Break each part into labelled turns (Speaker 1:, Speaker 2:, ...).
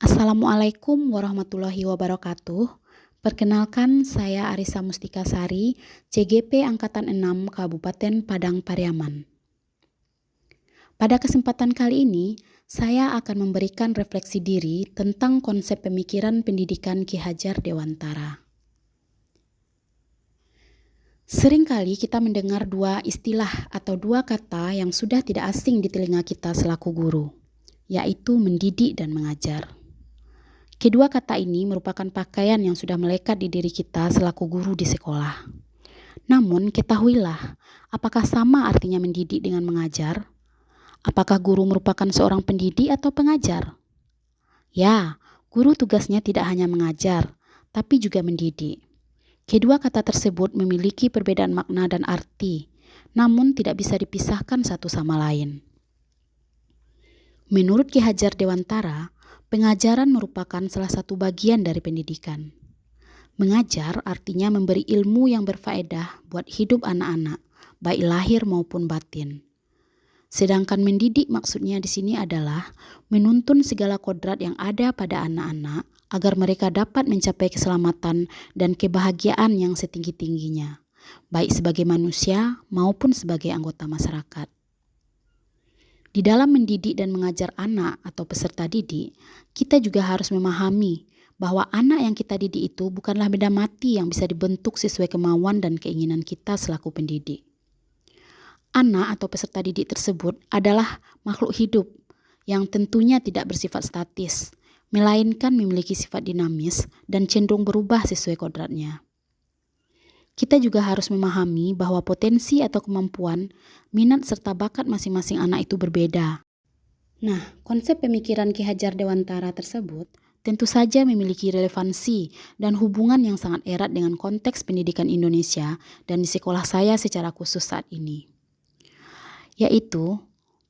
Speaker 1: Assalamualaikum warahmatullahi wabarakatuh. Perkenalkan, saya Arisa Mustika Sari, CGP Angkatan 6 Kabupaten Padang Pariaman. Pada kesempatan kali ini, saya akan memberikan refleksi diri tentang konsep pemikiran pendidikan Ki Hajar Dewantara. Seringkali kita mendengar dua istilah atau dua kata yang sudah tidak asing di telinga kita selaku guru, yaitu mendidik dan mengajar. Kedua kata ini merupakan pakaian yang sudah melekat di diri kita selaku guru di sekolah. Namun, ketahuilah, apakah sama artinya mendidik dengan mengajar? Apakah guru merupakan seorang pendidik atau pengajar? Ya, guru tugasnya tidak hanya mengajar, tapi juga mendidik. Kedua kata tersebut memiliki perbedaan makna dan arti, namun tidak bisa dipisahkan satu sama lain. Menurut Ki Hajar Dewantara, pengajaran merupakan salah satu bagian dari pendidikan. Mengajar artinya memberi ilmu yang berfaedah buat hidup anak-anak, baik lahir maupun batin. Sedangkan mendidik maksudnya di sini adalah menuntun segala kodrat yang ada pada anak-anak agar mereka dapat mencapai keselamatan dan kebahagiaan yang setinggi-tingginya, baik sebagai manusia maupun sebagai anggota masyarakat. Di dalam mendidik dan mengajar anak atau peserta didik, kita juga harus memahami bahwa anak yang kita didik itu bukanlah benda mati yang bisa dibentuk sesuai kemauan dan keinginan kita selaku pendidik. Anak atau peserta didik tersebut adalah makhluk hidup yang tentunya tidak bersifat statis, melainkan memiliki sifat dinamis dan cenderung berubah sesuai kodratnya. Kita juga harus memahami bahwa potensi atau kemampuan, minat serta bakat masing-masing anak itu berbeda. Nah, konsep pemikiran Ki Hajar Dewantara tersebut tentu saja memiliki relevansi dan hubungan yang sangat erat dengan konteks pendidikan Indonesia dan di sekolah saya secara khusus saat ini. Yaitu,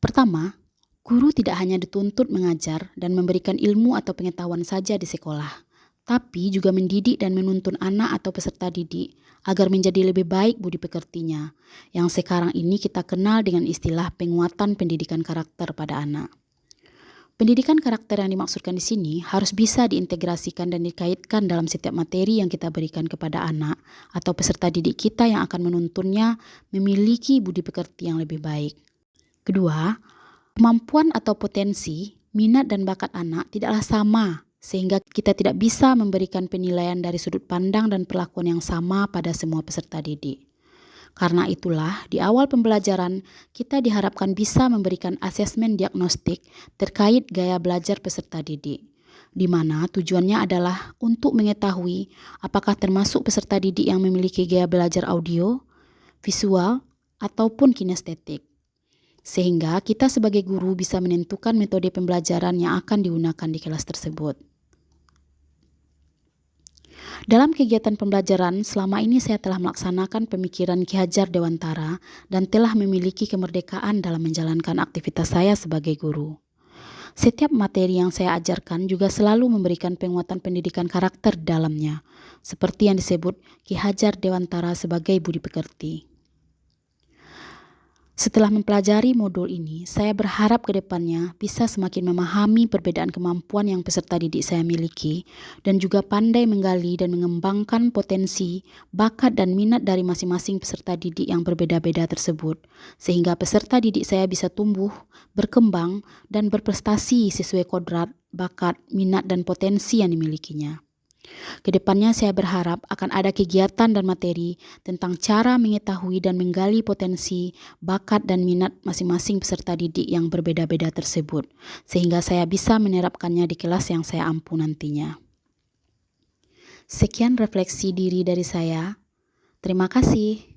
Speaker 1: pertama, guru tidak hanya dituntut mengajar dan memberikan ilmu atau pengetahuan saja di sekolah, tapi juga mendidik dan menuntun anak atau peserta didik agar menjadi lebih baik budi pekertinya, yang sekarang ini kita kenal dengan istilah penguatan pendidikan karakter pada anak. Pendidikan karakter yang dimaksudkan di sini harus bisa diintegrasikan dan dikaitkan dalam setiap materi yang kita berikan kepada anak atau peserta didik kita yang akan menuntunnya memiliki budi pekerti yang lebih baik. Kedua, kemampuan atau potensi, minat dan bakat anak tidaklah sama, sehingga kita tidak bisa memberikan penilaian dari sudut pandang dan perlakuan yang sama pada semua peserta didik. Karena itulah, di awal pembelajaran, kita diharapkan bisa memberikan asesmen diagnostik terkait gaya belajar peserta didik, di mana tujuannya adalah untuk mengetahui apakah termasuk peserta didik yang memiliki gaya belajar audio, visual, ataupun kinestetik. Sehingga kita sebagai guru bisa menentukan metode pembelajaran yang akan digunakan di kelas tersebut. Dalam kegiatan pembelajaran, selama ini saya telah melaksanakan pemikiran Ki Hajar Dewantara dan telah memiliki kemerdekaan dalam menjalankan aktivitas saya sebagai guru. Setiap materi yang saya ajarkan juga selalu memberikan penguatan pendidikan karakter di dalamnya, seperti yang disebut Ki Hajar Dewantara sebagai budi pekerti. Setelah mempelajari modul ini, saya berharap ke depannya bisa semakin memahami perbedaan kemampuan yang peserta didik saya miliki dan juga pandai menggali dan mengembangkan potensi, bakat dan minat dari masing-masing peserta didik yang berbeda-beda tersebut, sehingga peserta didik saya bisa tumbuh, berkembang, dan berprestasi sesuai kodrat, bakat, minat, dan potensi yang dimilikinya. Kedepannya saya berharap akan ada kegiatan dan materi tentang cara mengetahui dan menggali potensi, bakat dan minat masing-masing peserta didik yang berbeda-beda tersebut, sehingga saya bisa menerapkannya di kelas yang saya ampu nantinya. Sekian refleksi diri dari saya. Terima kasih.